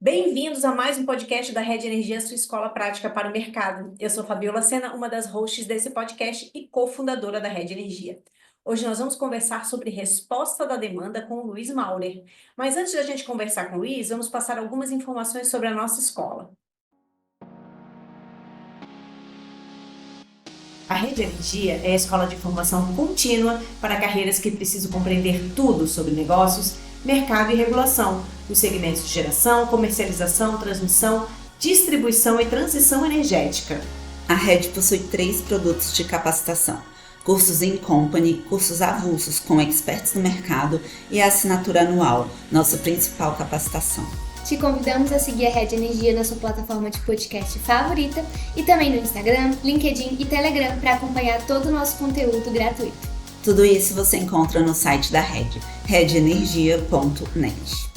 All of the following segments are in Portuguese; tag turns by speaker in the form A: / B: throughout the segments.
A: Bem-vindos a mais um podcast da Rede Energia, sua escola prática para o mercado. Eu sou Fabiola Sena, uma das hosts desse podcast e cofundadora da Rede Energia. Hoje nós vamos conversar sobre resposta da demanda com o Luiz Maurer. Mas antes da gente conversar com o Luiz, vamos passar algumas informações sobre a nossa escola. A Rede Energia é a escola de formação contínua para carreiras que precisam compreender tudo sobre negócios, mercado e regulação, os segmentos de geração, comercialização, transmissão, distribuição e transição energética.
B: A Rede possui 3 produtos de capacitação: cursos in company, cursos avulsos com experts no mercado e a assinatura anual, nossa principal capacitação.
C: Te convidamos a seguir a Rede Energia na sua plataforma de podcast favorita e também no Instagram, LinkedIn e Telegram para acompanhar todo o nosso conteúdo gratuito.
B: Tudo isso você encontra no site da Rede, redenergia.net.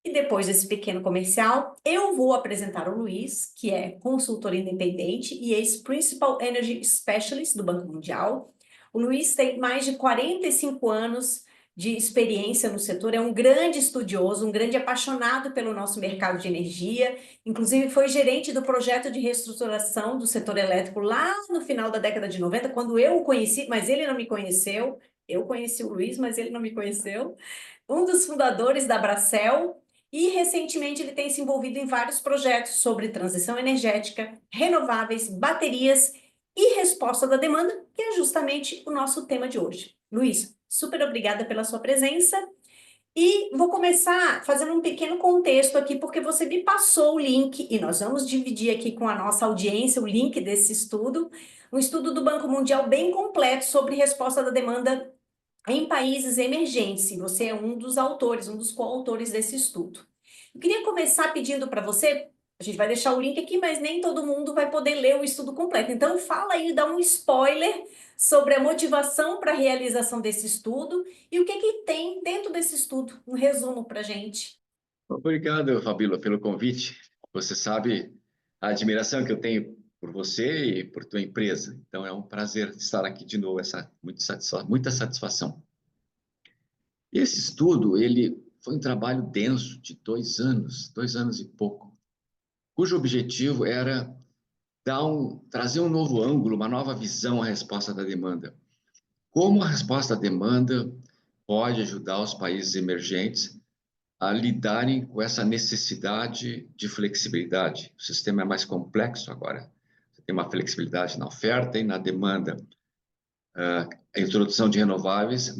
A: E depois desse pequeno comercial, eu vou apresentar o Luiz, que é consultor independente e ex-Principal Energy Specialist do Banco Mundial. O Luiz tem mais de 45 anos de experiência no setor, é um grande estudioso, um grande apaixonado pelo nosso mercado de energia, inclusive foi gerente do projeto de reestruturação do setor elétrico lá no final da década de 90, quando eu o conheci, mas ele não me conheceu. Eu conheci o Luiz, mas ele não me conheceu. Um dos fundadores da Bracel. E, recentemente, ele tem se envolvido em vários projetos sobre transição energética, renováveis, baterias e resposta da demanda, que é justamente o nosso tema de hoje. Luiz, super obrigada pela sua presença. E vou começar fazendo um pequeno contexto aqui, porque você me passou o link, e nós vamos dividir aqui com a nossa audiência o link desse estudo, um estudo do Banco Mundial bem completo sobre resposta da demanda em países emergentes. E você é um dos autores, um dos coautores desse estudo. Eu queria começar pedindo para você, a gente vai deixar o link aqui, mas nem todo mundo vai poder ler o estudo completo. Então, fala aí, dá um spoiler sobre a motivação para a realização desse estudo e o que que tem dentro desse estudo, um resumo para a gente.
D: Obrigado, Fabíola, pelo convite. Você sabe a admiração que eu tenho por você e por tua empresa. Então, é um prazer estar aqui de novo, muita satisfação. Esse estudo, ele foi um trabalho denso de 2 anos e pouco, cujo objetivo era trazer um novo ângulo, uma nova visão à resposta da demanda. Como a resposta à demanda pode ajudar os países emergentes a lidarem com essa necessidade de flexibilidade. O sistema é mais complexo agora. Você tem uma flexibilidade na oferta e na demanda. A introdução de renováveis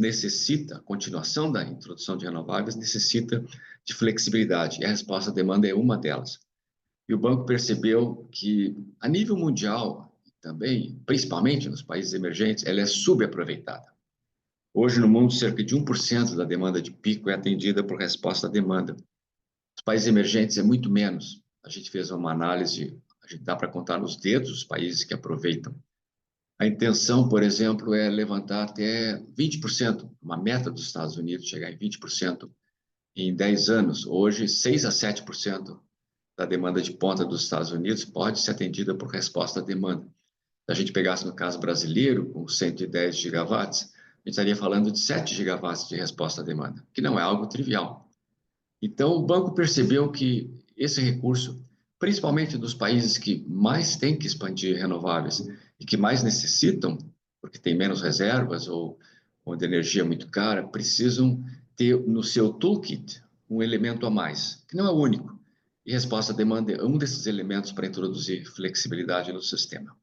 D: a continuação da introdução de renováveis necessita de flexibilidade, e a resposta à demanda é uma delas. E o banco percebeu que, a nível mundial, também, principalmente nos países emergentes, ela é subaproveitada. Hoje, no mundo, cerca de 1% da demanda de pico é atendida por resposta à demanda. Os países emergentes é muito menos. A gente fez uma análise, a gente dá para contar nos dedos os países que aproveitam. A intenção, por exemplo, é levantar até 20%, uma meta dos Estados Unidos, chegar em 20% em 10 anos. Hoje, 6 a 7% da demanda de ponta dos Estados Unidos pode ser atendida por resposta à demanda. Se a gente pegasse no caso brasileiro, com 110 gigawatts, a gente estaria falando de 7 gigawatts de resposta à demanda, que não é algo trivial. Então, o banco percebeu que esse recurso, principalmente dos países que mais têm que expandir renováveis e que mais necessitam, porque tem menos reservas ou onde a energia é muito cara, precisam ter no seu toolkit um elemento a mais, que não é o único. E resposta à demanda é um desses elementos para introduzir flexibilidade no sistema.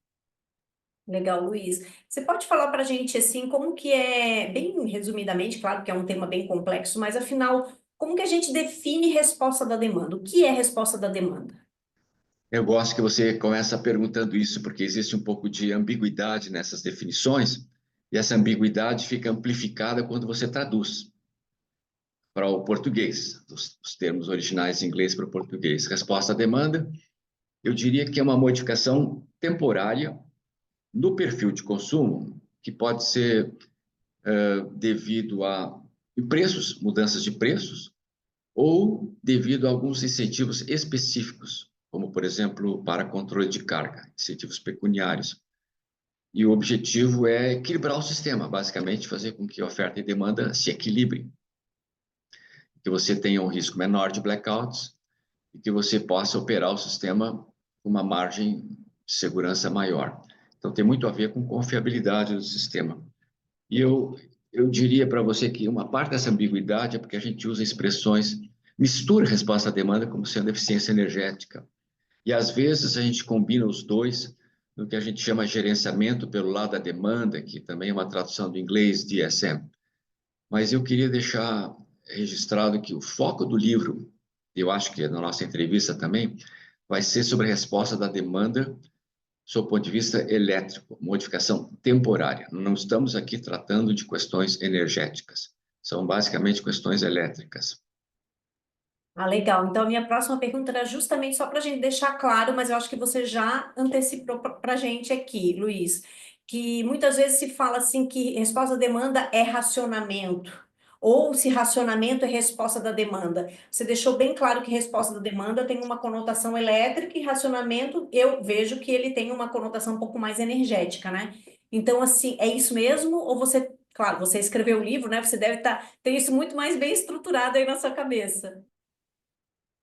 A: Legal, Luiz. Você pode falar para a gente, assim, como que é, bem resumidamente, claro que é um tema bem complexo, mas afinal, como que a gente define resposta da demanda? O que é resposta da demanda?
D: Eu gosto que você começa perguntando isso, porque existe um pouco de ambiguidade nessas definições, e essa ambiguidade fica amplificada quando você traduz para o português, os termos originais em inglês para o português. Resposta à demanda, eu diria que é uma modificação temporária no perfil de consumo, que pode ser devido a preços, mudanças de preços, ou devido a alguns incentivos específicos, como, por exemplo, para controle de carga, incentivos pecuniários. E o objetivo é equilibrar o sistema, basicamente fazer com que a oferta e demanda se equilibrem. que você tenha um risco menor de blackouts e que você possa operar o sistema com uma margem de segurança maior. Então, tem muito a ver com confiabilidade do sistema. E eu diria para você que uma parte dessa ambiguidade é porque a gente usa expressões, mistura resposta à demanda como sendo eficiência energética. E, às vezes, a gente combina os dois no que a gente chama de gerenciamento pelo lado da demanda, que também é uma tradução do inglês DSM. Mas eu queria deixar registrado que o foco do livro, eu acho que na nossa entrevista também, vai ser sobre a resposta da demanda sob o ponto de vista elétrico, modificação temporária. Não estamos aqui tratando de questões energéticas, são basicamente questões elétricas.
A: Ah, legal. Então, a minha próxima pergunta era justamente só para a gente deixar claro, mas eu acho que você já antecipou para a gente aqui, Luiz, que muitas vezes se fala assim que resposta à demanda é racionamento, ou se racionamento é resposta da demanda. Você deixou bem claro que resposta da demanda tem uma conotação elétrica e racionamento, eu vejo que ele tem uma conotação um pouco mais energética, né? Então, assim, é isso mesmo? Ou você, claro, você escreveu o livro, né? Você deve ter isso muito mais bem estruturado aí na sua cabeça.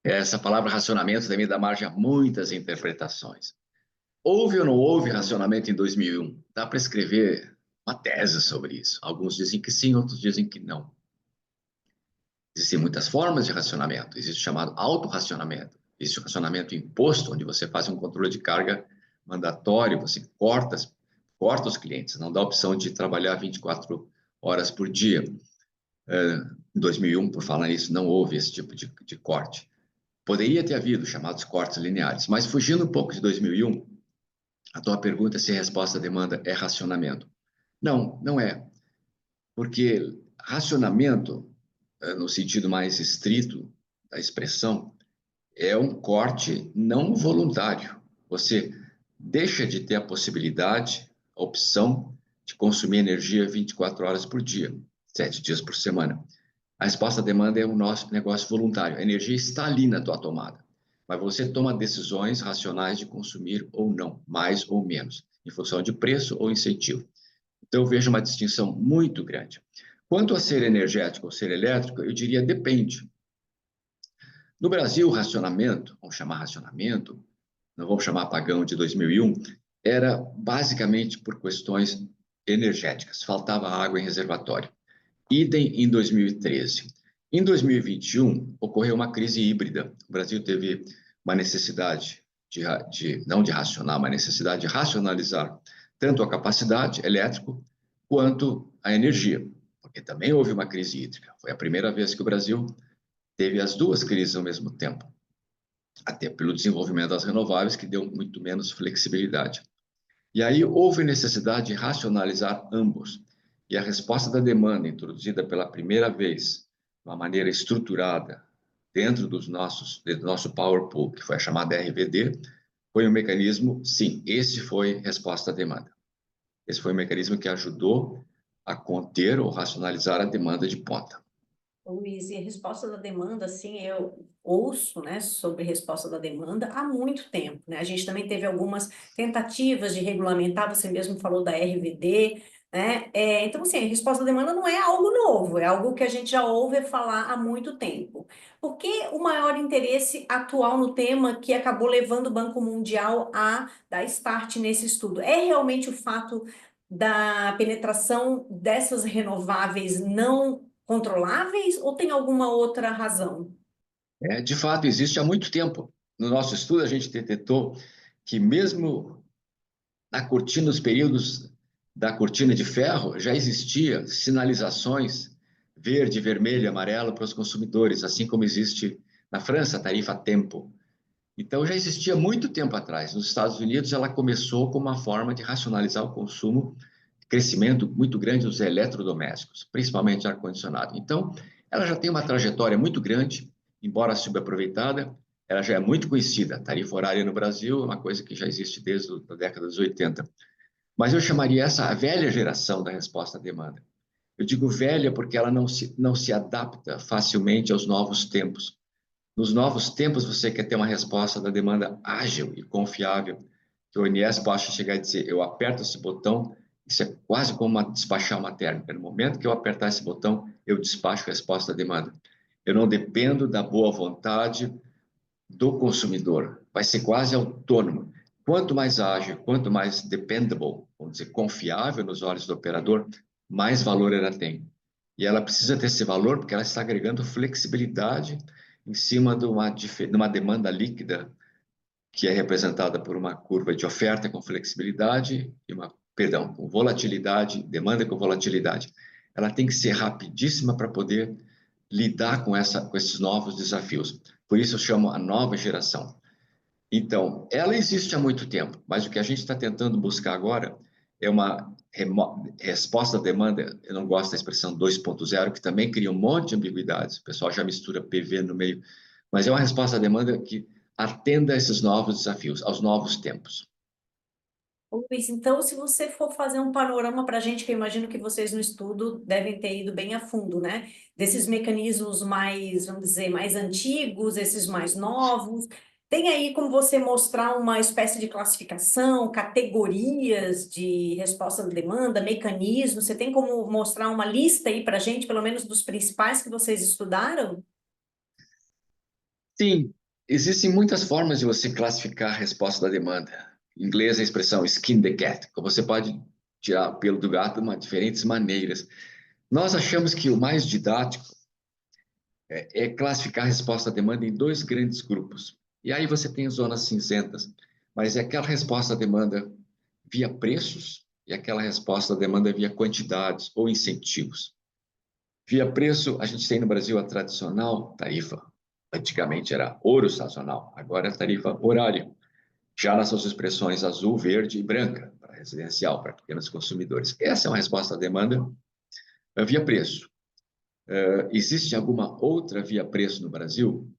D: Essa palavra racionamento também dá margem a muitas interpretações. Houve ou não houve racionamento em 2001? Dá para escrever uma tese sobre isso. Alguns dizem que sim, outros dizem que não. Existem muitas formas de racionamento. Existe o chamado autorracionamento. Existe o racionamento imposto, onde você faz um controle de carga mandatório, você corta os clientes, não dá a opção de trabalhar 24 horas por dia. Em 2001, por falar nisso, não houve esse tipo de corte. Poderia ter havido chamados cortes lineares, mas fugindo um pouco de 2001, a tua pergunta é se a resposta à demanda é racionamento. Não, não é. Porque racionamento, no sentido mais estrito da expressão, é um corte não voluntário. Você deixa de ter a possibilidade, a opção de consumir energia 24 horas por dia, 7 dias por semana. A resposta à demanda é o nosso negócio voluntário. A energia está ali na tua tomada, mas você toma decisões racionais de consumir ou não, mais ou menos, em função de preço ou incentivo. Então, eu vejo uma distinção muito grande. Quanto a ser energético ou ser elétrico, eu diria depende. No Brasil, o racionamento, vamos chamar racionamento, não vamos chamar apagão de 2001, era basicamente por questões energéticas. Faltava água em reservatório. Idem em 2013. Em 2021, ocorreu uma crise híbrida. O Brasil teve uma necessidade não de racionar, uma necessidade de racionalizar tanto a capacidade elétrica quanto a energia, porque também houve uma crise hídrica. Foi a primeira vez que o Brasil teve as duas crises ao mesmo tempo, até pelo desenvolvimento das renováveis, que deu muito menos flexibilidade. E aí houve necessidade de racionalizar ambos. E a resposta da demanda, introduzida pela primeira vez, de uma maneira estruturada, dentro do nosso Power Pool, que foi a chamada RVD, foi um mecanismo, sim, esse foi resposta à demanda. Esse foi um mecanismo que ajudou a conter ou racionalizar a demanda de ponta.
A: Luiz, e a resposta da demanda, assim, eu ouço, né, sobre resposta da demanda há muito tempo, né? A gente também teve algumas tentativas de regulamentar, você mesmo falou da RVD, né? Então, assim, a resposta da demanda não é algo novo, é algo que a gente já ouve falar há muito tempo. Por que o maior interesse atual no tema que acabou levando o Banco Mundial a dar start nesse estudo? É realmente o fato da penetração dessas renováveis não controláveis ou tem alguma outra razão?
D: De fato, existe há muito tempo. No nosso estudo, a gente detectou que mesmo na cortina, nos períodos da cortina de ferro, já existia sinalizações verde, vermelho e amarelo para os consumidores, assim como existe na França a tarifa Tempo. Então, já existia muito tempo atrás. Nos Estados Unidos, ela começou como uma forma de racionalizar o consumo, crescimento muito grande dos eletrodomésticos, principalmente ar-condicionado. Então, ela já tem uma trajetória muito grande, embora subaproveitada, ela já é muito conhecida. A tarifa horária no Brasil é uma coisa que já existe desde a década dos 80. Mas eu chamaria essa a velha geração da resposta à demanda. Eu digo velha porque ela não se adapta facilmente aos novos tempos. Nos novos tempos, você quer ter uma resposta da demanda ágil e confiável, que o ONS possa chegar e dizer, eu aperto esse botão, isso é quase como despachar uma térmica. No momento que eu apertar esse botão, eu despacho a resposta da demanda. Eu não dependo da boa vontade do consumidor. Vai ser quase autônomo. Quanto mais ágil, quanto mais dependable, vamos dizer, confiável nos olhos do operador, mais valor ela tem. E ela precisa ter esse valor porque ela está agregando flexibilidade em cima de uma demanda líquida que é representada por uma curva de oferta com flexibilidade e com volatilidade, demanda com volatilidade. Ela tem que ser rapidíssima para poder lidar com esses novos desafios. Por isso eu chamo a nova geração. Então, ela existe há muito tempo, mas o que a gente está tentando buscar agora é uma resposta à demanda. Eu não gosto da expressão 2.0, que também cria um monte de ambiguidades. O pessoal já mistura PV no meio, mas é uma resposta à demanda que atenda a esses novos desafios, aos novos tempos.
A: Ô, Luiz, então, se você for fazer um panorama para a gente, que eu imagino que vocês no estudo devem ter ido bem a fundo, né? Desses mecanismos mais, vamos dizer, mais antigos, esses mais novos. Tem aí como você mostrar uma espécie de classificação, categorias de resposta à demanda, mecanismos? Você tem como mostrar uma lista aí para a gente, pelo menos dos principais que vocês estudaram?
D: Sim, existem muitas formas de você classificar a resposta da demanda. Em inglês, a expressão skin the cat. Você pode tirar o pelo do gato de diferentes maneiras. Nós achamos que o mais didático é classificar a resposta à demanda em dois grandes grupos. E aí você tem zonas cinzentas, mas é aquela resposta à demanda via preços e aquela resposta à demanda via quantidades ou incentivos. Via preço, a gente tem no Brasil a tradicional tarifa. Antigamente era ouro sazonal, agora é tarifa horária. Já nas suas expressões azul, verde e branca, para residencial, para pequenos consumidores. Essa é uma resposta à demanda via preço. Existe alguma outra via preço no Brasil?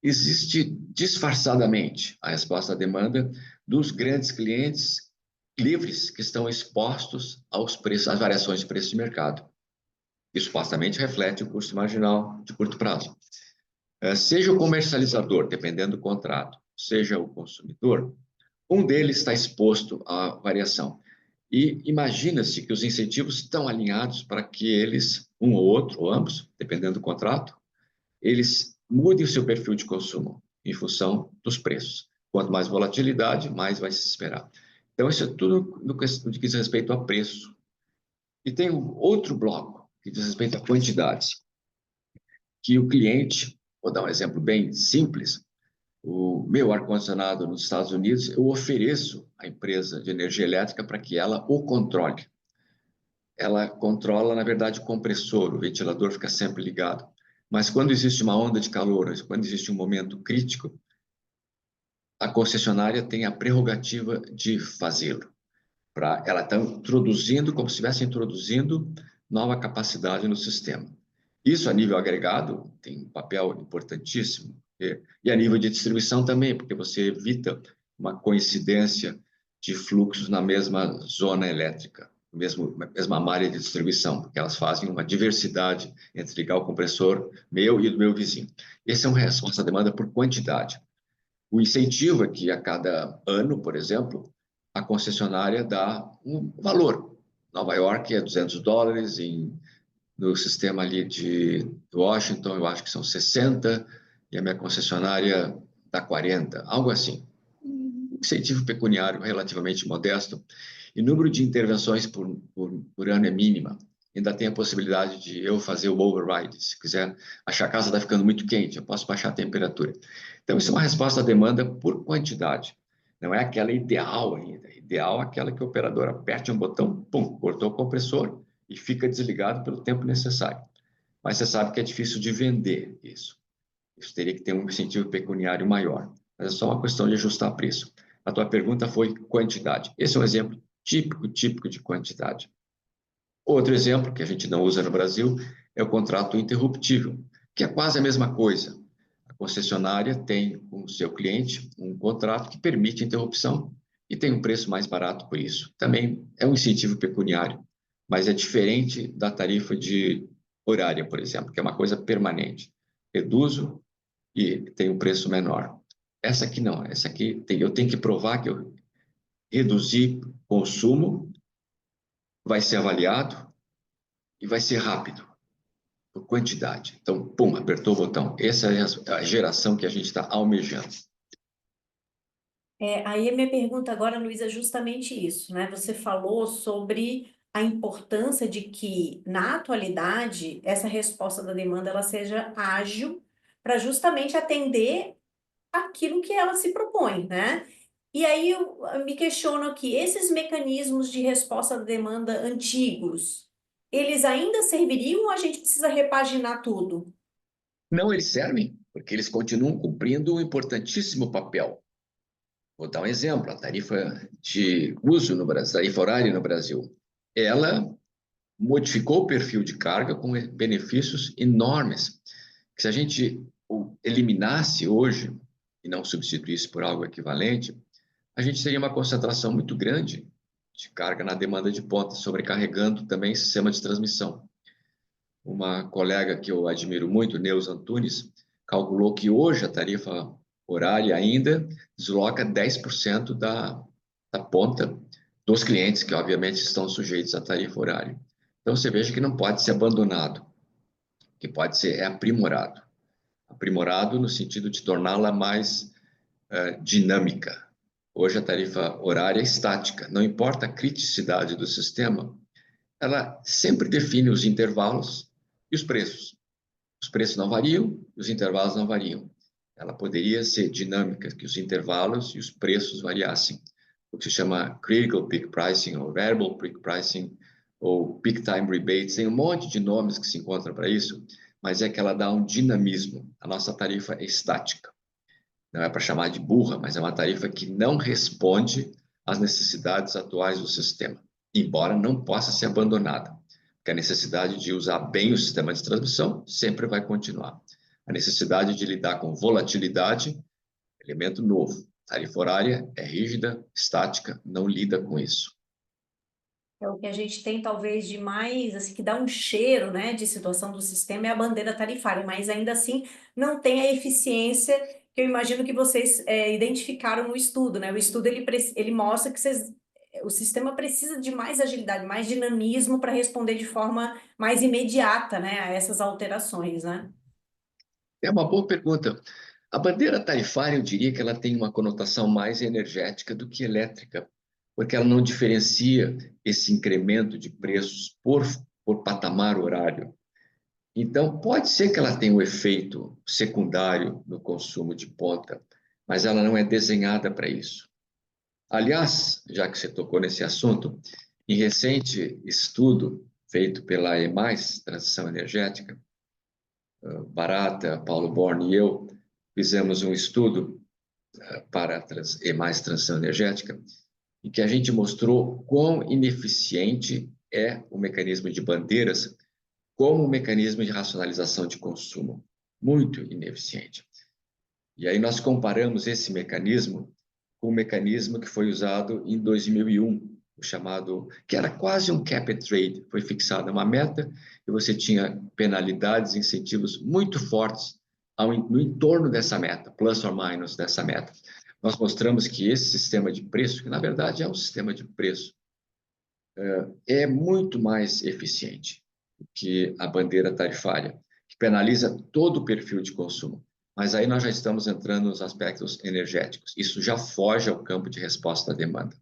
D: Existe disfarçadamente a resposta à demanda dos grandes clientes livres que estão expostos aos preços, às variações de preço de mercado. Isso supostamente reflete o custo marginal de curto prazo. Seja o comercializador, dependendo do contrato, seja o consumidor, um deles está exposto à variação. E imagina-se que os incentivos estão alinhados para que eles, um ou outro, ou ambos, dependendo do contrato, eles mudem o seu perfil de consumo em função dos preços. Quanto mais volatilidade, mais vai se esperar. Então, isso é tudo no que diz respeito a preço. E tem um outro bloco que diz respeito a quantidades, que o cliente, vou dar um exemplo bem simples, o meu ar-condicionado nos Estados Unidos, eu ofereço à empresa de energia elétrica para que ela o controle. Ela controla, na verdade, o compressor, o ventilador fica sempre ligado. Mas quando existe uma onda de calor, quando existe um momento crítico, a concessionária tem a prerrogativa de fazê-lo. Ela está introduzindo, como se estivesse introduzindo nova capacidade no sistema. Isso, a nível agregado, tem um papel importantíssimo. E a nível de distribuição também, porque você evita uma coincidência de fluxos na mesma zona elétrica, mesma malha de distribuição, porque elas fazem uma diversidade entre ligar o compressor meu e do meu vizinho. Esse é uma resposta à demanda por quantidade. O incentivo é que a cada ano, por exemplo, a concessionária dá um valor. Nova York é $200, no sistema ali de Washington, eu acho que são 60, e a minha concessionária dá 40, algo assim. Um incentivo pecuniário relativamente modesto, e número de intervenções por ano é mínima. Ainda tem a possibilidade de eu fazer o override. Se quiser achar que a casa está ficando muito quente, eu posso baixar a temperatura. Então, isso é uma resposta à demanda por quantidade. Não é aquela ideal ainda. Ideal é aquela que o operador aperte um botão, pum, cortou o compressor e fica desligado pelo tempo necessário. Mas você sabe que é difícil de vender isso. Isso teria que ter um incentivo pecuniário maior. Mas é só uma questão de ajustar preço. A tua pergunta foi quantidade. Esse é um exemplo típico de quantidade. Outro exemplo, que a gente não usa no Brasil, é o contrato interruptível, que é quase a mesma coisa. A concessionária tem com o seu cliente um contrato que permite interrupção e tem um preço mais barato por isso. Também é um incentivo pecuniário, mas é diferente da tarifa de horária, por exemplo, que é uma coisa permanente. Reduzo e tem um preço menor. Essa aqui não, essa aqui eu tenho que provar que eu reduzi consumo, vai ser avaliado e vai ser rápido. por quantidade. Então, pum, apertou o botão. Essa é a geração que a gente está almejando.
A: Aí a minha pergunta agora, Luísa, é justamente isso, né? Você falou sobre a importância de que, na atualidade, essa resposta da demanda ela seja ágil para justamente atender aquilo que ela se propõe, né? E aí eu me questiono aqui, esses mecanismos de resposta da demanda antigos, eles ainda serviriam ou a gente precisa repaginar tudo?
D: Não, eles servem, porque eles continuam cumprindo um importantíssimo papel. Vou dar um exemplo, a tarifa de uso no Brasil, tarifa horária no Brasil. Ela modificou o perfil de carga com benefícios enormes, que se a gente eliminasse hoje e não substituísse por algo equivalente, a gente teria uma concentração muito grande de carga na demanda de ponta, sobrecarregando também o sistema de transmissão. Uma colega que eu admiro muito, Neuza Antunes, calculou que hoje a tarifa horária ainda desloca 10% da ponta dos clientes, que obviamente estão sujeitos à tarifa horária. Então você veja que não pode ser abandonado, que pode ser aprimorado. Aprimorado no sentido de torná-la mais dinâmica. Hoje a tarifa horária é estática, não importa a criticidade do sistema, ela sempre define os intervalos e os preços. Os preços não variam, os intervalos não variam. Ela poderia ser dinâmica, que os intervalos e os preços variassem. O que se chama Critical Peak Pricing, ou Variable Peak Pricing, ou Peak Time Rebates. Tem um monte de nomes que se encontram para isso, mas é que ela dá um dinamismo. A nossa tarifa é estática. Não é para chamar de burra, mas é uma tarifa que não responde às necessidades atuais do sistema, embora não possa ser abandonada, porque a necessidade de usar bem o sistema de transmissão sempre vai continuar. A necessidade de lidar com volatilidade, elemento novo. Tarifa horária é rígida, estática, não lida com isso.
A: É o que a gente tem talvez de mais, assim, que dá um cheiro, né, de situação do sistema é a bandeira tarifária, mas ainda assim não tem a eficiência que eu imagino que vocês identificaram no estudo, né? O estudo ele mostra que o sistema precisa de mais agilidade, mais dinamismo para responder de forma mais imediata, né, a essas alterações, né?
D: É uma boa pergunta. A bandeira tarifária, eu diria que ela tem uma conotação mais energética do que elétrica, porque ela não diferencia esse incremento de preços por patamar horário. Então, pode ser que ela tenha um efeito secundário no consumo de ponta, mas ela não é desenhada para isso. Aliás, já que você tocou nesse assunto, em recente estudo feito pela EMAIS, Transição Energética, Barata, Paulo Born e eu fizemos um estudo para a EMAIS Transição Energética, em que a gente mostrou quão ineficiente é o mecanismo de bandeiras como mecanismo de racionalização de consumo. Muito ineficiente. E aí nós comparamos esse mecanismo com o mecanismo que foi usado em 2001, o chamado, que era quase um cap and trade. Foi fixada uma meta e você tinha penalidades, incentivos muito fortes no entorno dessa meta, plus or minus dessa meta. Nós mostramos que esse sistema de preço, que na verdade é um sistema de preço, é muito mais eficiente que a bandeira tarifária, que penaliza todo o perfil de consumo. Mas aí nós já estamos entrando nos aspectos energéticos. Isso já foge ao campo de resposta à demanda.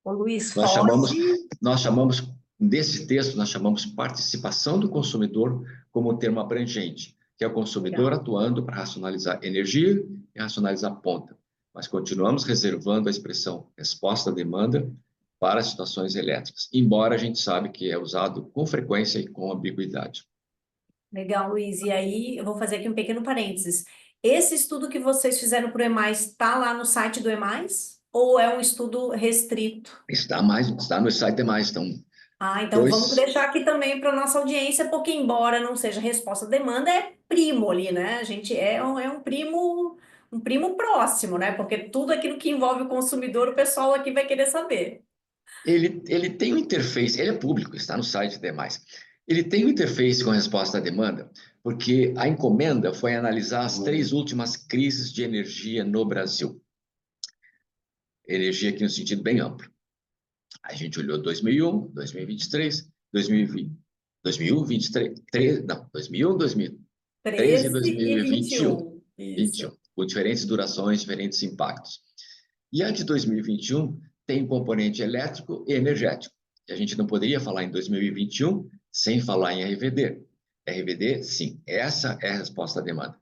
A: Ô, Luiz,
D: Nós
A: foge.
D: chamamos, nesse texto, nós chamamos participação do consumidor como um termo abrangente, que é o consumidor
A: Legal.
D: atuando para racionalizar energia e racionalizar ponta. Mas continuamos reservando a expressão resposta à demanda para situações elétricas, embora a gente sabe que é usado com frequência e com ambiguidade.
A: Legal, Luiz. E aí, eu vou fazer aqui um pequeno parênteses. Esse estudo que vocês fizeram para o EMAIS está lá no site do EMAIS? Ou é um estudo restrito?
D: Está no site demais, então,
A: Ah, então vamos
D: dois,
A: deixar aqui também para nossa audiência, porque embora não seja resposta à demanda, é primo ali, né? A gente um primo próximo, né? Porque tudo aquilo que envolve o consumidor, o pessoal aqui vai querer saber.
D: ele tem um interface, ele é público, está no site demais. Ele tem um interface com resposta à demanda, porque a encomenda foi analisar as 3 últimas crises de energia no Brasil. Energia aqui no sentido bem amplo. A gente olhou 2001, 2023, 2020, 2023, não, 2001, 2013 e
A: 13 e
D: 2021.
A: 21.
D: Com diferentes durações, diferentes impactos. E a de 2021 tem um componente elétrico e energético. E a gente não poderia falar em 2021 sem falar em RVD. RVD, sim, essa é a resposta à demanda.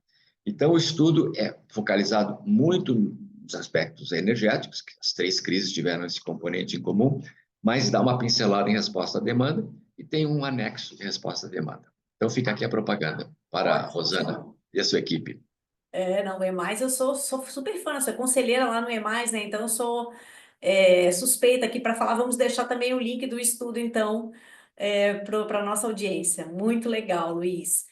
D: Então, o estudo é focalizado muito nos aspectos energéticos, que as 3 crises tiveram esse componente em comum, mas dá uma pincelada em resposta à demanda e tem um anexo de resposta à demanda. Então, fica aqui a propaganda para a Rosana e a sua equipe.
A: Não, o EMAIS, eu sou super fã, sou conselheira lá no EMAIS, né? Então, eu sou suspeita aqui para falar. Vamos deixar também o link do estudo, então, para a nossa audiência. Muito legal, Luiz.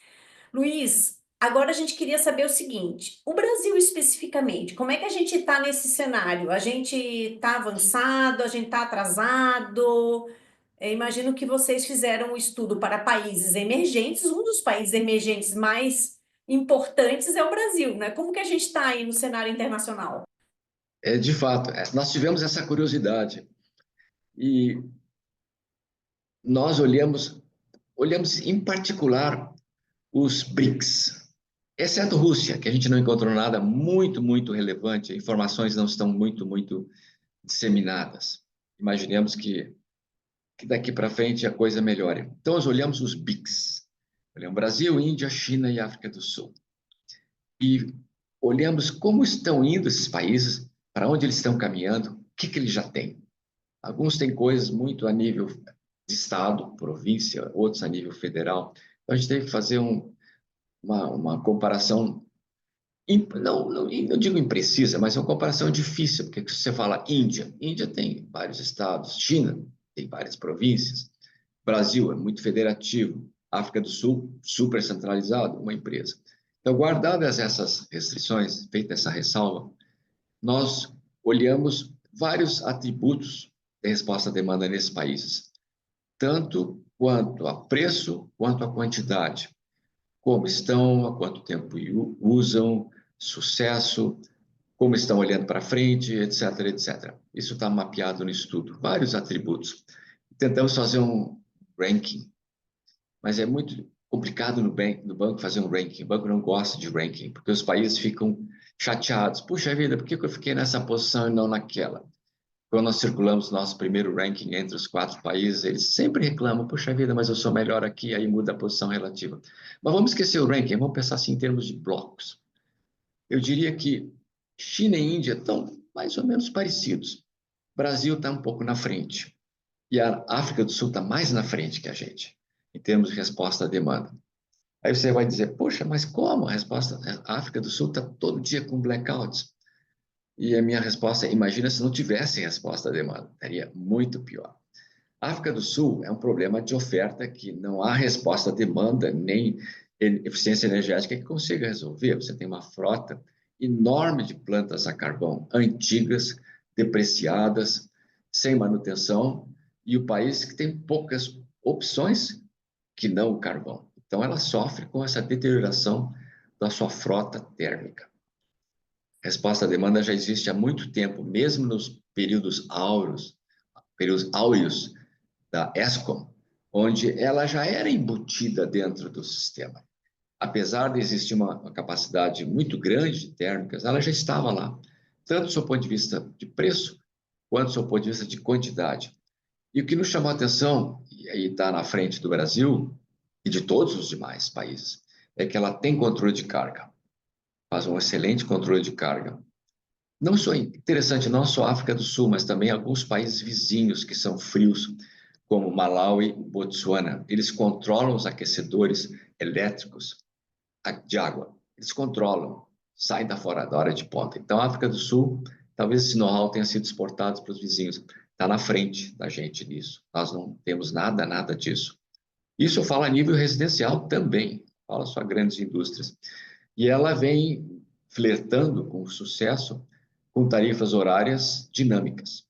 A: Luiz, agora a gente queria saber o seguinte: o Brasil especificamente, como é que a gente está nesse cenário? A gente está avançado, a gente está atrasado? Imagino que vocês fizeram um estudo para países emergentes. Um dos países emergentes mais importantes é o Brasil, né? Como que a gente está aí no cenário internacional?
D: De fato, nós tivemos essa curiosidade e nós olhamos em particular os BRICS, exceto Rússia, que a gente não encontrou nada muito, muito relevante, informações não estão muito, muito disseminadas. Imaginemos que daqui para frente a coisa melhore. Então, nós olhamos os BRICS, olhamos Brasil, Índia, China e África do Sul. E olhamos como estão indo esses países, para onde eles estão caminhando, o que eles já têm. Alguns têm coisas muito a nível de estado, província, outros a nível federal. Então, a gente teve que fazer uma comparação, não digo imprecisa, mas uma comparação difícil, porque se você fala Índia tem vários estados, China tem várias províncias, Brasil é muito federativo, África do Sul, super centralizado, uma empresa. Então, guardadas essas restrições, feita essa ressalva, nós olhamos vários atributos de resposta à demanda nesses países, tanto quanto a preço, quanto a quantidade. Como estão, há quanto tempo usam, sucesso, como estão olhando para frente, etc, etc. Isso está mapeado no estudo, vários atributos. Tentamos fazer um ranking, mas é muito complicado no banco fazer um ranking. O banco não gosta de ranking, porque os países ficam chateados. Puxa vida, por que eu fiquei nessa posição e não naquela? Quando nós circulamos nosso primeiro ranking entre os 4 países, eles sempre reclamam, puxa vida, mas eu sou melhor aqui, aí muda a posição relativa. Mas vamos esquecer o ranking, vamos pensar assim em termos de blocos. Eu diria que China e Índia estão mais ou menos parecidos. O Brasil está um pouco na frente. E a África do Sul está mais na frente que a gente, em termos de resposta à demanda. Aí você vai dizer, poxa, mas como a África do Sul está todo dia com blackouts? E a minha resposta é, imagina se não tivesse resposta à demanda, estaria muito pior. A África do Sul é um problema de oferta que não há resposta à demanda, nem eficiência energética que consiga resolver. Você tem uma frota enorme de plantas a carvão, antigas, depreciadas, sem manutenção, e o país que tem poucas opções que não o carvão. Então, ela sofre com essa deterioração da sua frota térmica. Resposta à demanda já existe há muito tempo, mesmo nos períodos áureos da Eskom, onde ela já era embutida dentro do sistema. Apesar de existir uma capacidade muito grande de térmicas, ela já estava lá, tanto do seu ponto de vista de preço, quanto do seu ponto de vista de quantidade. E o que nos chamou a atenção, e aí está na frente do Brasil e de todos os demais países, é que ela tem controle de carga. Faz um excelente controle de carga. Não só interessante, não só a África do Sul, mas também alguns países vizinhos que são frios, como Malawi e Botsuana. Eles controlam os aquecedores elétricos de água. Eles controlam, saem da hora de ponta. Então, a África do Sul, talvez esse know-how tenha sido exportado para os vizinhos. Está na frente da gente nisso. Nós não temos nada disso. Isso eu falo a nível residencial também. Falo só grandes indústrias. E ela vem flertando com sucesso com tarifas horárias dinâmicas,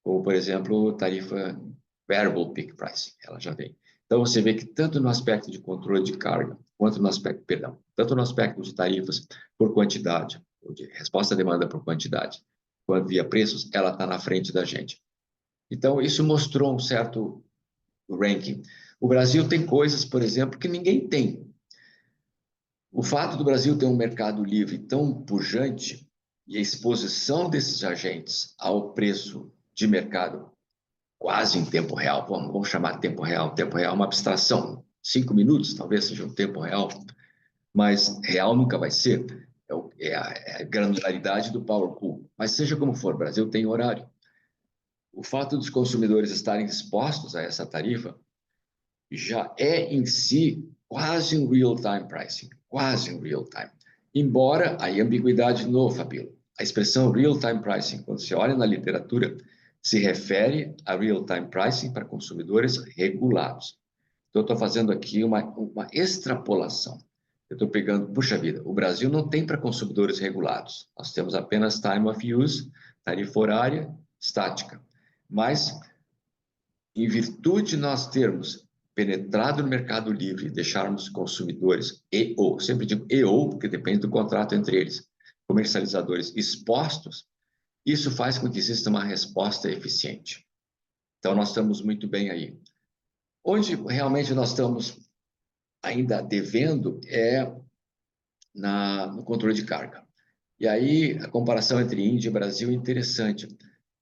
D: como, por exemplo, tarifa Variable Peak Pricing, ela já vem. Então, você vê que tanto no aspecto de controle de carga, quanto no aspecto, tanto no aspecto de tarifas por quantidade, ou de resposta à demanda por quantidade, quanto via preços, ela está na frente da gente. Então, isso mostrou um certo ranking. O Brasil tem coisas, por exemplo, que ninguém tem. O fato do Brasil ter um mercado livre tão pujante e a exposição desses agentes ao preço de mercado quase em tempo real, vamos chamar de tempo real é uma abstração, 5 minutos talvez seja um tempo real, mas real nunca vai ser, é a granularidade do power pool. Mas seja como for, o Brasil tem horário. O fato dos consumidores estarem expostos a essa tarifa já é em si quase um real-time pricing, quase um real-time. Embora a ambiguidade de novo, Fabíola, a expressão real-time pricing, quando você olha na literatura, se refere a real-time pricing para consumidores regulados. Então, eu estou fazendo aqui uma extrapolação. Eu estou pegando, puxa vida, o Brasil não tem para consumidores regulados. Nós temos apenas time of use, tarifa horária, estática. Mas, em virtude de nós termos penetrado no mercado livre, deixarmos consumidores sempre digo porque depende do contrato entre eles, comercializadores expostos, isso faz com que exista uma resposta eficiente. Então, nós estamos muito bem aí. Onde realmente nós estamos ainda devendo é no controle de carga. E aí, a comparação entre Índia e Brasil é interessante.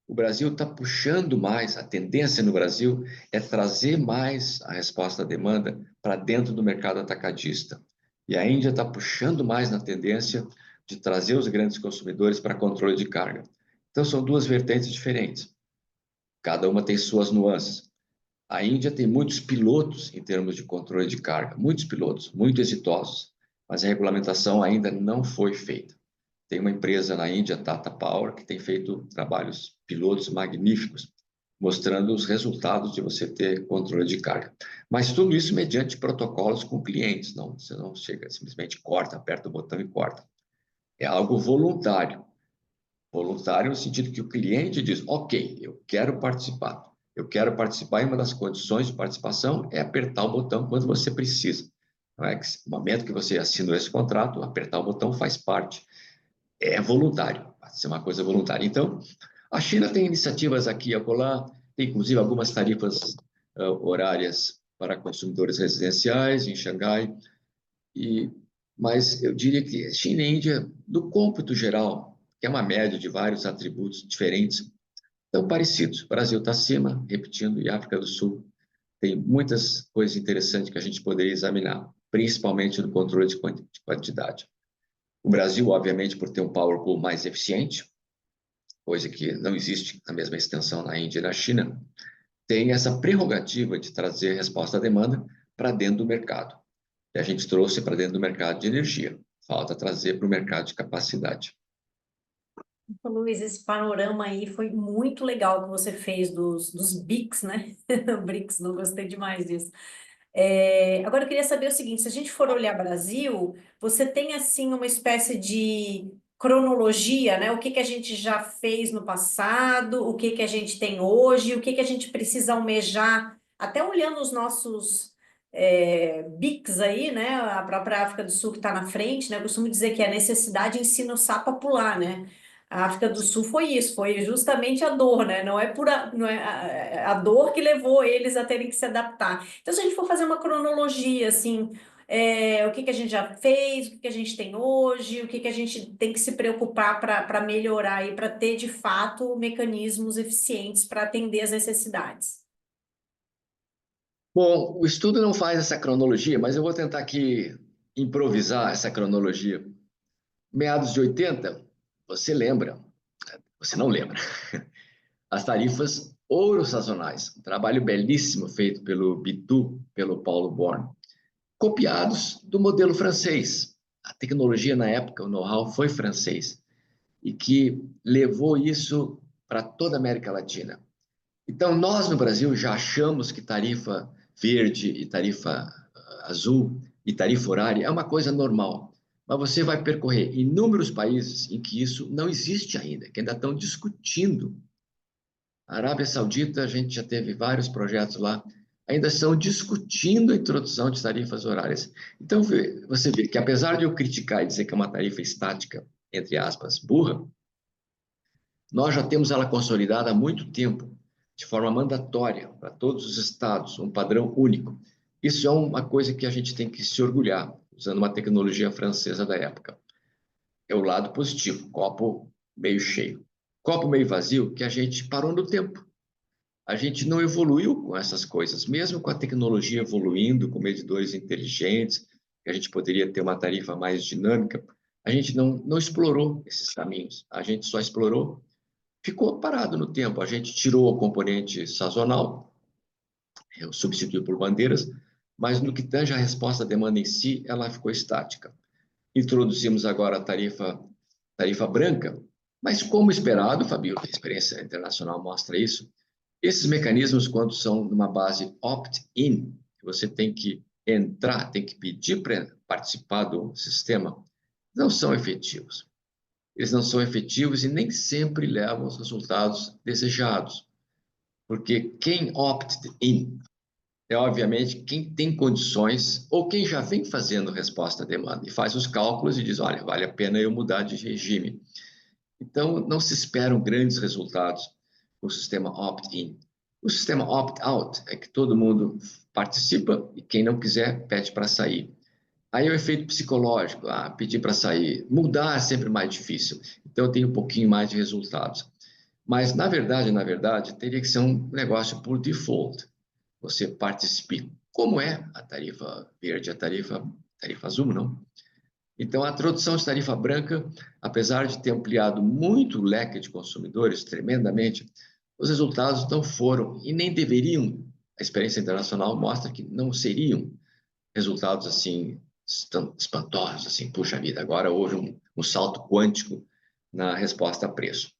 D: O Brasil está puxando mais, a tendência no Brasil é trazer mais a resposta à demanda para dentro do mercado atacadista. E a Índia está puxando mais na tendência de trazer os grandes consumidores para controle de carga. Então, são duas vertentes diferentes. Cada uma tem suas nuances. A Índia tem muitos pilotos em termos de controle de carga, muitos pilotos, muito exitosos, mas a regulamentação ainda não foi feita. Tem uma empresa na Índia, Tata Power, que tem feito trabalhos pilotos magníficos, mostrando os resultados de você ter controle de carga. Mas tudo isso mediante protocolos com clientes, não, você não chega, simplesmente corta, aperta o botão e corta. É algo voluntário. Voluntário no sentido que o cliente diz, ok, eu quero participar. Eu quero participar e uma das condições de participação é apertar o botão quando você precisa. Não é que, no momento que você assinou esse contrato, apertar o botão faz parte. É voluntário, pode ser uma coisa voluntária. Então, a China tem iniciativas aqui e acolá, tem inclusive algumas tarifas horárias para consumidores residenciais em Xangai, mas eu diria que China e Índia, no cômputo geral, que é uma média de vários atributos diferentes, estão parecidos. O Brasil está acima, repetindo, e a África do Sul tem muitas coisas interessantes que a gente poderia examinar, principalmente no controle de quantidade. O Brasil, obviamente, por ter um power pool mais eficiente, coisa que não existe na mesma extensão na Índia e na China, tem essa prerrogativa de trazer resposta à demanda para dentro do mercado. E a gente trouxe para dentro do mercado de energia. Falta trazer para o mercado de capacidade.
A: Luiz, esse panorama aí foi muito legal que você fez dos BRICS, né? BRICS, não gostei demais disso. Agora eu queria saber o seguinte, se a gente for olhar Brasil, você tem assim uma espécie de cronologia, né? O que que a gente já fez no passado, o que que a gente tem hoje, o que que a gente precisa almejar, até olhando os nossos BRICS aí, né? A própria África do Sul que está na frente, né? Eu costumo dizer que a necessidade ensina o sapo a pular, né? A África do Sul foi isso, foi justamente a dor, né? Não é a dor que levou eles a terem que se adaptar. Então, se a gente for fazer uma cronologia, assim, o que que a gente já fez, o que que a gente tem hoje, o que que a gente tem que se preocupar para melhorar e para ter, de fato, mecanismos eficientes para atender as necessidades.
D: Bom, o estudo não faz essa cronologia, mas eu vou tentar aqui improvisar essa cronologia. Meados de 80, você lembra, você não lembra, as tarifas ouro sazonais, um trabalho belíssimo feito pelo Bitu, pelo Paulo Born, copiados do modelo francês. A tecnologia na época, o know-how foi francês, e que levou isso para toda a América Latina. Então, nós no Brasil já achamos que tarifa verde e tarifa azul e tarifa horária é uma coisa normal. Mas você vai percorrer inúmeros países em que isso não existe ainda, que ainda estão discutindo. A Arábia Saudita, a gente já teve vários projetos lá, ainda estão discutindo a introdução de tarifas horárias. Então, você vê que apesar de eu criticar e dizer que é uma tarifa estática, entre aspas, burra, nós já temos ela consolidada há muito tempo. de forma mandatória para todos os estados, um padrão único. Isso é uma coisa que a gente tem que se orgulhar, usando uma tecnologia francesa da época. É o lado positivo, copo meio cheio. Copo meio vazio, que a gente parou no tempo. A gente não evoluiu com essas coisas, mesmo com a tecnologia evoluindo, com medidores inteligentes, que a gente poderia ter uma tarifa mais dinâmica, a gente não explorou esses caminhos. A gente só explorou, ficou parado no tempo. A gente tirou o componente sazonal, substituiu por bandeiras, mas no que tange a resposta à demanda em si, ela ficou estática. Introduzimos agora a tarifa branca, mas como esperado, Fabio, a experiência internacional mostra isso, esses mecanismos, quando são numa base opt-in, você tem que entrar, tem que pedir para participar do sistema, não são efetivos. Eles não são efetivos e nem sempre levam os resultados desejados. Porque quem opt-in é, obviamente, quem tem condições ou quem já vem fazendo resposta à demanda e faz os cálculos e diz, olha, vale a pena eu mudar de regime. Então, não se esperam grandes resultados com o sistema opt-in. O sistema opt-out é que todo mundo participa e quem não quiser pede para sair. Aí é o efeito psicológico, pedir para sair. Mudar é sempre mais difícil, então eu tenho um pouquinho mais de resultados. Mas, na verdade, teria que ser um negócio por default. Você participe, como é a tarifa verde, a tarifa azul, não? Então, a introdução de tarifa branca, apesar de ter ampliado muito o leque de consumidores, tremendamente, os resultados não foram e nem deveriam. A experiência internacional mostra que não seriam resultados assim espantosos, assim, puxa vida, agora houve um salto quântico na resposta a preço.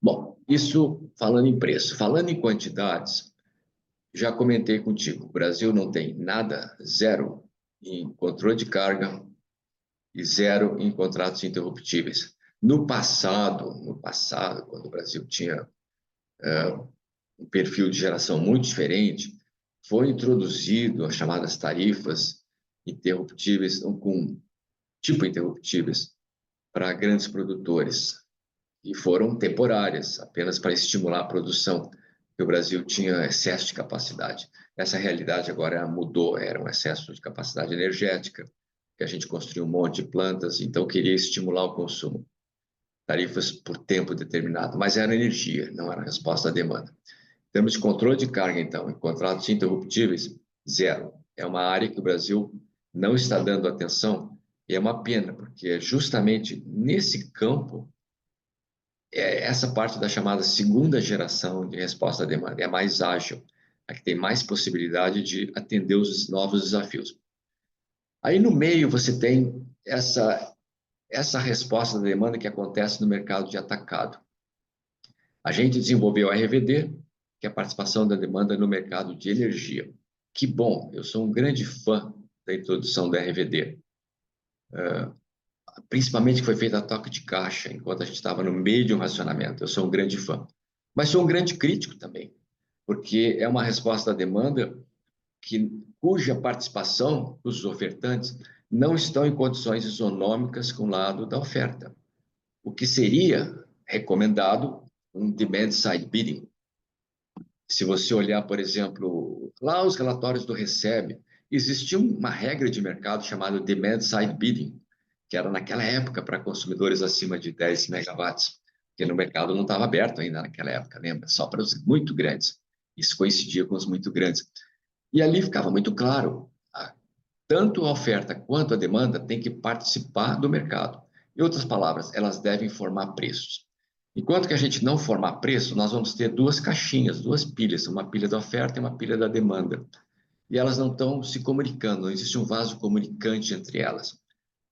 D: Bom, isso falando em preço. Falando em quantidades, já comentei contigo, o Brasil não tem nada, zero em controle de carga, e zero em contratos interruptíveis. No passado, quando o Brasil tinha um perfil de geração muito diferente, foi introduzido as chamadas tarifas interruptíveis, com tipo interruptíveis, para grandes produtores. E foram temporárias, apenas para estimular a produção, porque o Brasil tinha excesso de capacidade. Essa realidade agora mudou, era um excesso de capacidade energética, que a gente construiu um monte de plantas, então queria estimular o consumo. Tarifas por tempo determinado, mas era energia, não era resposta à demanda. Em termos de controle de carga, então, em contratos interruptíveis, zero. É uma área que o Brasil não está dando atenção e é uma pena, porque é justamente nesse campo, essa parte da chamada segunda geração de resposta à demanda é a mais ágil, a que tem mais possibilidade de atender os novos desafios. Aí no meio você tem essa resposta da demanda que acontece no mercado de atacado. A gente desenvolveu a RVD, que é a participação da demanda no mercado de energia. Que bom, eu sou um grande fã da introdução da RVD. Principalmente que foi feita a toque de caixa, enquanto a gente estava no meio de um racionamento. Eu sou um grande fã. Mas sou um grande crítico também, porque é uma resposta à demanda cuja participação dos ofertantes não estão em condições isonômicas com o lado da oferta. O que seria recomendado um demand-side bidding. Se você olhar, por exemplo, lá os relatórios do Recebe, existia uma regra de mercado chamada demand-side bidding, que era naquela época para consumidores acima de 10 megawatts, porque no mercado não estava aberto ainda naquela época, lembra? Só para os muito grandes. Isso coincidia com os muito grandes. E ali ficava muito claro, tanto a oferta quanto a demanda tem que participar do mercado. Em outras palavras, elas devem formar preços. Enquanto que a gente não formar preço, nós vamos ter duas caixinhas, duas pilhas, uma pilha da oferta e uma pilha da demanda. E elas não estão se comunicando, não existe um vaso comunicante entre elas.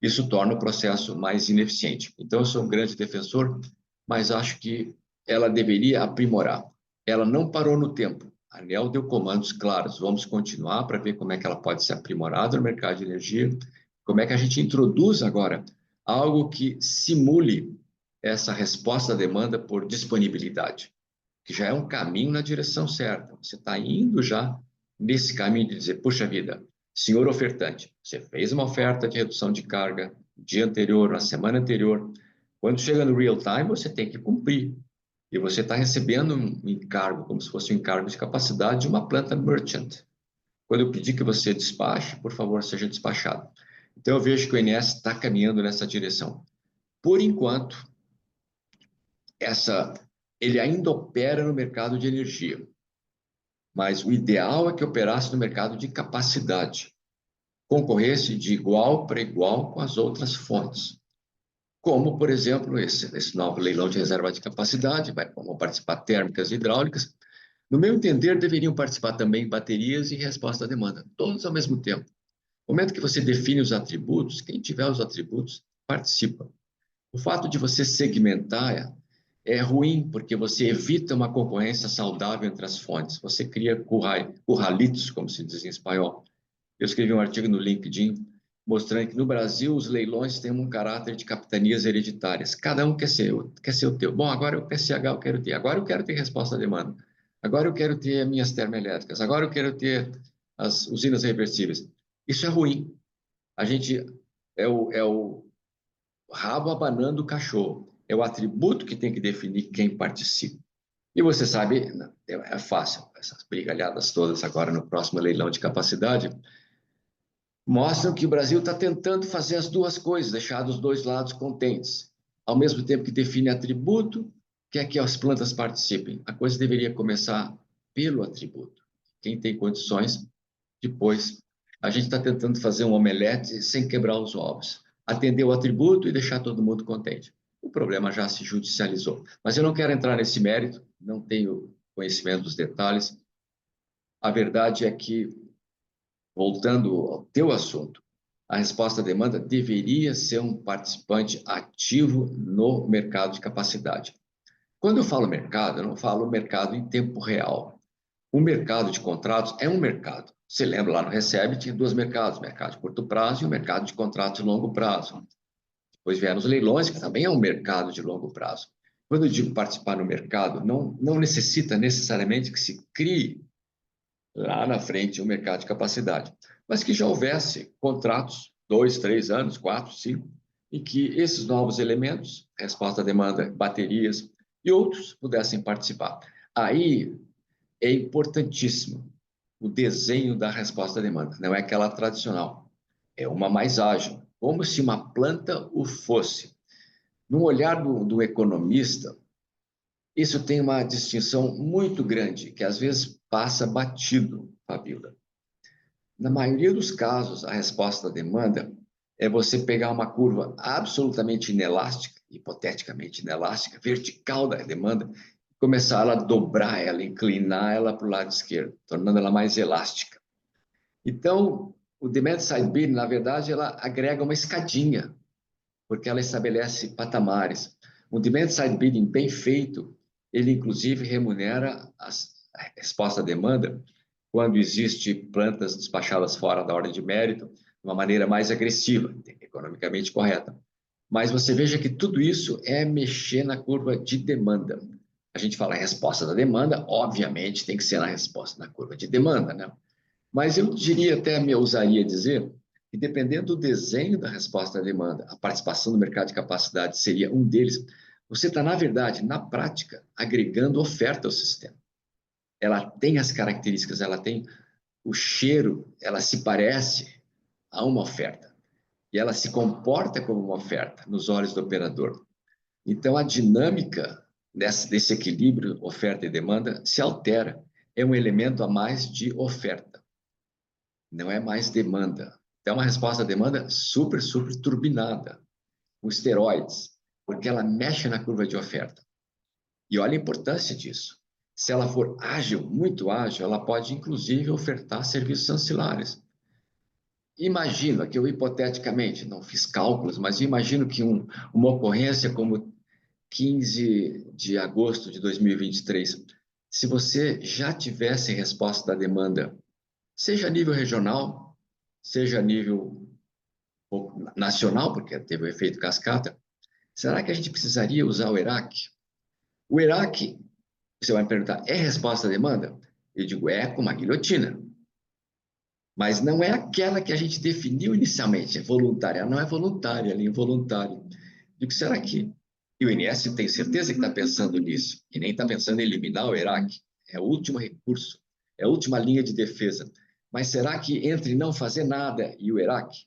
D: Isso torna o processo mais ineficiente. Então, eu sou um grande defensor, mas acho que ela deveria aprimorar. Ela não parou no tempo. A ANEEL deu comandos claros. Vamos continuar para ver como é que ela pode ser aprimorada no mercado de energia, como é que a gente introduz agora algo que simule essa resposta à demanda por disponibilidade, que já é um caminho na direção certa. Você está indo já nesse caminho de dizer, puxa vida, senhor ofertante, você fez uma oferta de redução de carga no dia anterior, na semana anterior. Quando chega no real time, você tem que cumprir. e você está recebendo um encargo, como se fosse um encargo de capacidade de uma planta merchant. Quando eu pedir que você despache, por favor, seja despachado. Então, eu vejo que o INS está caminhando nessa direção. Por enquanto, ele ainda opera no mercado de energia, mas o ideal é que operasse no mercado de capacidade, concorresse de igual para igual com as outras fontes. Como, por exemplo, esse novo leilão de reserva de capacidade, vão participar térmicas e hidráulicas. No meu entender, deveriam participar também baterias e resposta à demanda, todos ao mesmo tempo. No momento que você define os atributos, quem tiver os atributos participa. O fato de você segmentar é ruim, porque você evita uma concorrência saudável entre as fontes. Você cria curralitos, como se diz em espanhol. Eu escrevi um artigo no LinkedIn mostrando que no Brasil os leilões têm um caráter de capitanias hereditárias. Cada um quer ser o teu. Bom, agora o PCH eu quero ter. Agora eu quero ter resposta à demanda. Agora eu quero ter minhas termoelétricas. Agora eu quero ter as usinas reversíveis. Isso é ruim. A gente é o rabo abanando o cachorro. É o atributo que tem que definir quem participa. E você sabe, é fácil, essas brigalhadas todas agora no próximo leilão de capacidade mostram que o Brasil está tentando fazer as duas coisas, deixar os dois lados contentes. Ao mesmo tempo que define atributo, quer que as plantas participem. A coisa deveria começar pelo atributo. Quem tem condições, depois. A gente está tentando fazer um omelete sem quebrar os ovos. Atender o atributo e deixar todo mundo contente. O problema já se judicializou. Mas eu não quero entrar nesse mérito, não tenho conhecimento dos detalhes. A verdade é que, voltando ao teu assunto, a resposta à demanda deveria ser um participante ativo no mercado de capacidade. Quando eu falo mercado, eu não falo mercado em tempo real. O mercado de contratos é um mercado. Você lembra lá no Recebe, tinha dois mercados, o mercado de curto prazo e o mercado de contratos de longo prazo. Depois vieram os leilões, que também é um mercado de longo prazo. Quando eu digo participar no mercado, não necessita necessariamente que se crie lá na frente um mercado de capacidade, mas que já houvesse contratos, 2, 3 anos, 4, 5, em que esses novos elementos, resposta à demanda, baterias e outros, pudessem participar. Aí é importantíssimo o desenho da resposta à demanda, não é aquela tradicional, é uma mais ágil, como se uma planta o fosse. No olhar do economista, isso tem uma distinção muito grande, que às vezes passa batido, Fabíola. Na maioria dos casos, a resposta à demanda é você pegar uma curva absolutamente inelástica, hipoteticamente inelástica, vertical da demanda, e começar a dobrar ela, inclinar ela para o lado esquerdo, tornando ela mais elástica. Então, o demand side bidding, na verdade, ela agrega uma escadinha, porque ela estabelece patamares. Um demand side bidding bem feito, ele inclusive remunera a resposta à demanda quando existe plantas despachadas fora da ordem de mérito, de uma maneira mais agressiva, economicamente correta. Mas você veja que tudo isso é mexer na curva de demanda. A gente fala resposta da demanda, obviamente tem que ser na resposta na curva de demanda, né? Mas eu diria, até me ousaria dizer, que dependendo do desenho da resposta à demanda, a participação no mercado de capacidade seria um deles. Você está, na verdade, na prática, agregando oferta ao sistema. Ela tem as características, ela tem o cheiro, ela se parece a uma oferta. E ela se comporta como uma oferta nos olhos do operador. Então, a dinâmica desse equilíbrio oferta e demanda se altera. É um elemento a mais de oferta. Não é mais demanda. Então, uma resposta à demanda super, super turbinada, com esteroides, porque ela mexe na curva de oferta. E olha a importância disso. Se ela for ágil, muito ágil, ela pode, inclusive, ofertar serviços ancilares. Imagina que eu, hipoteticamente, não fiz cálculos, mas imagino que uma ocorrência como 15 de agosto de 2023, se você já tivesse resposta da demanda, seja a nível regional, seja a nível nacional, porque teve o efeito cascata, será que a gente precisaria usar o ERAC? O ERAC, você vai me perguntar, é resposta à demanda? Eu digo, é com uma guilhotina. Mas não é aquela que a gente definiu inicialmente, é voluntária. Ela não é voluntária, ela é involuntária. Digo, será que E o INS tem certeza que está pensando nisso, e nem está pensando em eliminar o Iraque. É o último recurso, é a última linha de defesa. Mas será que entre não fazer nada e o Iraque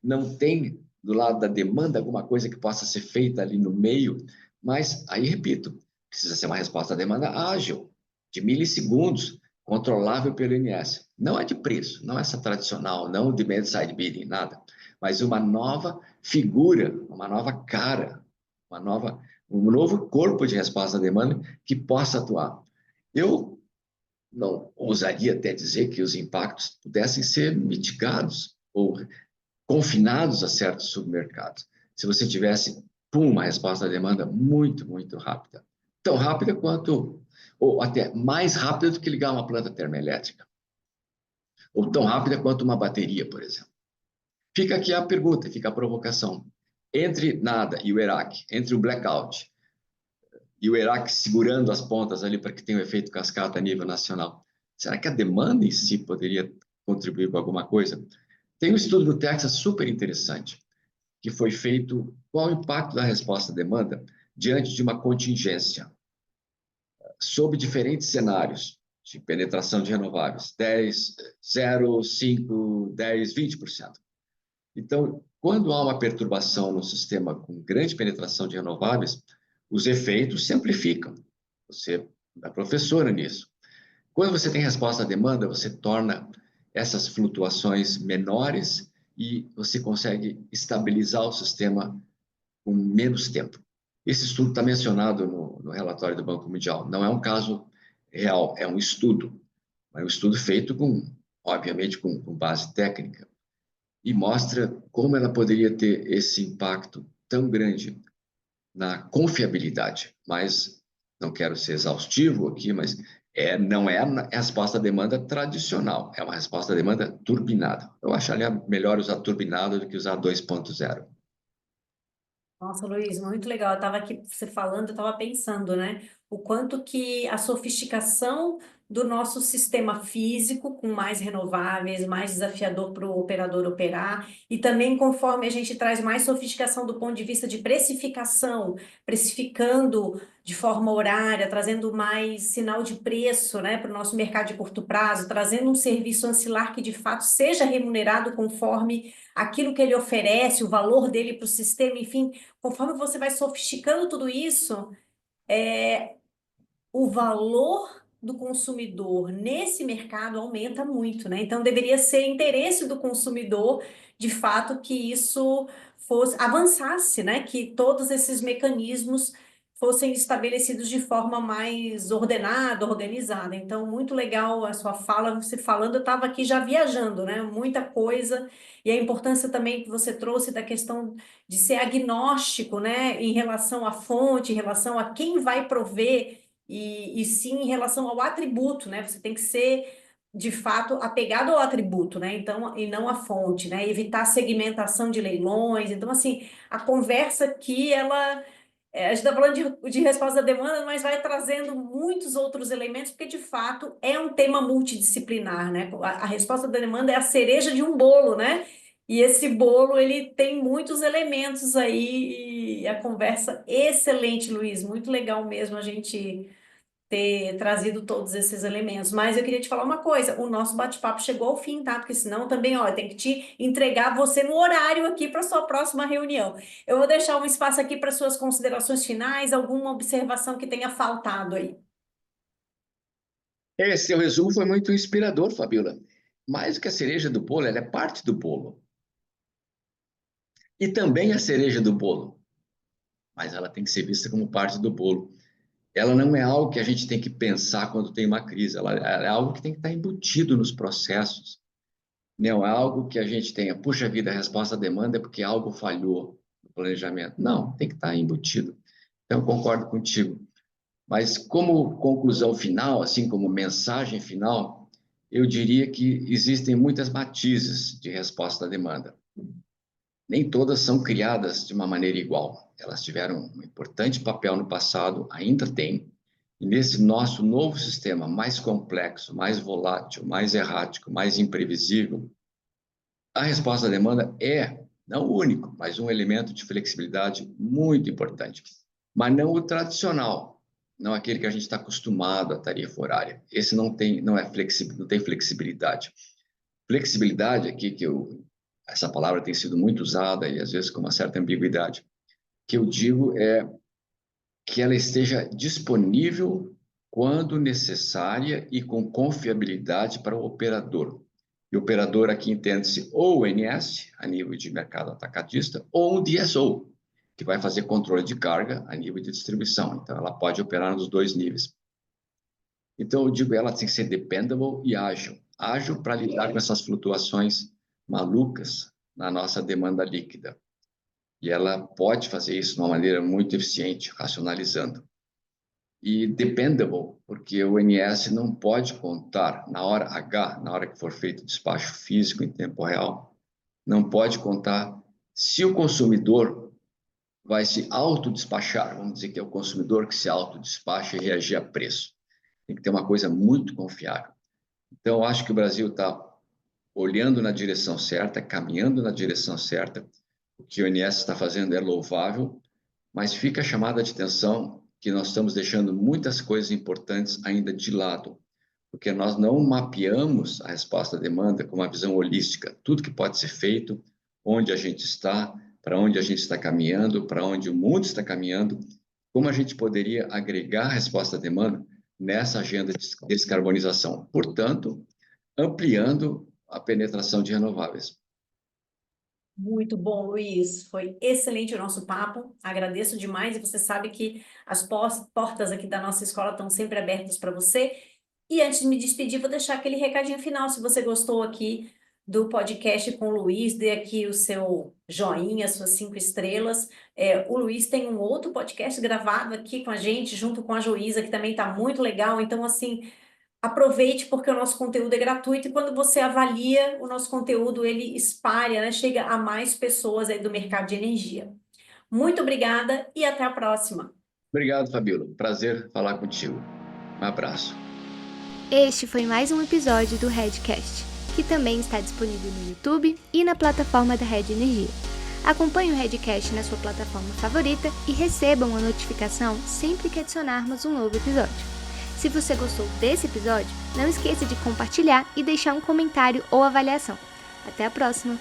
D: não tem do lado da demanda alguma coisa que possa ser feita ali no meio? Mas, aí repito, precisa ser uma resposta à demanda ágil, de milissegundos, controlável pelo INS. Não é de preço, não é essa tradicional, não de demand-side bidding, nada, mas uma nova figura, uma nova cara, um novo corpo de resposta à demanda que possa atuar. Eu não ousaria até dizer que os impactos pudessem ser mitigados ou confinados a certos submercados. Se você tivesse, uma resposta à demanda muito, muito rápida. Tão rápida quanto, ou até mais rápida do que ligar uma planta termoelétrica. Ou tão rápida quanto uma bateria, por exemplo. Fica aqui a pergunta, fica a provocação. Entre nada e o Iraque, entre o blackout e o Iraque segurando as pontas ali para que tenha um efeito cascata a nível nacional, será que a demanda em si poderia contribuir com alguma coisa? Tem um estudo no Texas super interessante, que foi feito qual o impacto da resposta à demanda diante de uma contingência, sob diferentes cenários de penetração de renováveis, 10, 0, 5, 10, 20%. Então, quando há uma perturbação no sistema com grande penetração de renováveis, os efeitos se amplificam. Você é professora nisso. Quando você tem resposta à demanda, você torna essas flutuações menores e você consegue estabilizar o sistema com menos tempo. Esse estudo está mencionado no relatório do Banco Mundial. Não é um caso real, é um estudo. É um estudo feito, obviamente, com base técnica. E mostra como ela poderia ter esse impacto tão grande na confiabilidade. Mas não quero ser exaustivo aqui, mas não é a resposta à demanda tradicional, é uma resposta à demanda turbinada. Eu acharia melhor usar turbinada do que usar 2.0.
A: Nossa, Luiz, muito legal. Eu estava aqui, você falando, eu estava pensando, né? O quanto que a sofisticação do nosso sistema físico, com mais renováveis, mais desafiador para o operador operar, e também conforme a gente traz mais sofisticação do ponto de vista de precificação, precificando de forma horária, trazendo mais sinal de preço, né, para o nosso mercado de curto prazo, trazendo um serviço ancilar que de fato seja remunerado conforme aquilo que ele oferece, o valor dele para o sistema, enfim. Conforme você vai sofisticando tudo isso, o valor do consumidor nesse mercado aumenta muito, né? Então, deveria ser interesse do consumidor, de fato, que isso avançasse, né? Que todos esses mecanismos fossem estabelecidos de forma mais ordenada, organizada. Então, muito legal a sua fala, você falando, eu estava aqui já viajando, né? Muita coisa, e a importância também que você trouxe da questão de ser agnóstico, né? Em relação à fonte, em relação a quem vai prover, e sim em relação ao atributo, né? Você tem que ser, de fato, apegado ao atributo, né? Então, e não à fonte, né? Evitar segmentação de leilões. Então, assim, a conversa aqui, a gente está falando de resposta à demanda, mas vai trazendo muitos outros elementos, porque, de fato, é um tema multidisciplinar, né? A resposta da demanda é a cereja de um bolo, né? E esse bolo, ele tem muitos elementos aí, e a conversa excelente, Luiz, muito legal mesmo a gente ter trazido todos esses elementos. Mas eu queria te falar uma coisa, o nosso bate-papo chegou ao fim, tá? Porque senão também, ó, eu tenho que te entregar você no horário aqui para sua próxima reunião. Eu vou deixar um espaço aqui para suas considerações finais, alguma observação que tenha faltado aí.
D: Esse seu resumo foi muito inspirador, Fabiola. Mais do que a cereja do bolo, ela é parte do bolo. E também a cereja do bolo. Mas ela tem que ser vista como parte do bolo. Ela não é algo que a gente tem que pensar quando tem uma crise. Ela é algo que tem que estar embutido nos processos. Não é algo que a gente tenha, puxa vida, a resposta à demanda é porque algo falhou no planejamento. Não, tem que estar embutido. Então, eu concordo contigo. Mas como conclusão final, assim como mensagem final, eu diria que existem muitas matizes de resposta à demanda. Nem todas são criadas de uma maneira igual. Elas tiveram um importante papel no passado, ainda têm, e nesse nosso novo sistema mais complexo, mais volátil, mais errático, mais imprevisível, a resposta à demanda é, não o único, mas um elemento de flexibilidade muito importante. mas não o tradicional, não aquele que a gente está acostumado à tarifa horária. Esse não tem flexibilidade. Flexibilidade aqui, essa palavra tem sido muito usada e às vezes com uma certa ambiguidade, que eu digo é que ela esteja disponível quando necessária e com confiabilidade para o operador. E operador aqui entende-se ou o NS, a nível de mercado atacadista, ou um DSO, que vai fazer controle de carga a nível de distribuição. Então, ela pode operar nos dois níveis. Então, eu digo, ela tem que ser dependable e ágil. Ágil para lidar com essas flutuações malucas na nossa demanda líquida. E ela pode fazer isso de uma maneira muito eficiente, racionalizando. E dependable, porque o NS não pode contar na hora H, na hora que for feito o despacho físico em tempo real, não pode contar se o consumidor vai se autodespachar, vamos dizer que é o consumidor que se autodespacha e reagir a preço. Tem que ter uma coisa muito confiável. Então, eu acho que o Brasil está olhando na direção certa, caminhando na direção certa. O que o ONS está fazendo é louvável, mas fica a chamada de atenção que nós estamos deixando muitas coisas importantes ainda de lado, porque nós não mapeamos a resposta à demanda com uma visão holística. Tudo que pode ser feito, onde a gente está, para onde a gente está caminhando, para onde o mundo está caminhando, como a gente poderia agregar a resposta à demanda nessa agenda de descarbonização. Portanto, ampliando a penetração de renováveis.
A: Muito bom, Luiz. Foi excelente o nosso papo. Agradeço demais e você sabe que as portas aqui da nossa escola estão sempre abertas para você. E antes de me despedir, vou deixar aquele recadinho final. Se você gostou aqui do podcast com o Luiz, dê aqui o seu joinha, suas 5 estrelas. O Luiz tem um outro podcast gravado aqui com a gente, junto com a Joísa, que também está muito legal. Então, assim, aproveite porque o nosso conteúdo é gratuito e quando você avalia o nosso conteúdo, ele espalha, né? Chega a mais pessoas aí do mercado de energia. Muito obrigada e até a próxima.
D: Obrigado, Fabíola. Prazer falar contigo. Um abraço.
C: Este foi mais um episódio do Redcast, que também está disponível no YouTube e na plataforma da Red Energia. Acompanhe o Redcast na sua plataforma favorita e receba uma notificação sempre que adicionarmos um novo episódio. Se você gostou desse episódio, não esqueça de compartilhar e deixar um comentário ou avaliação. Até a próxima!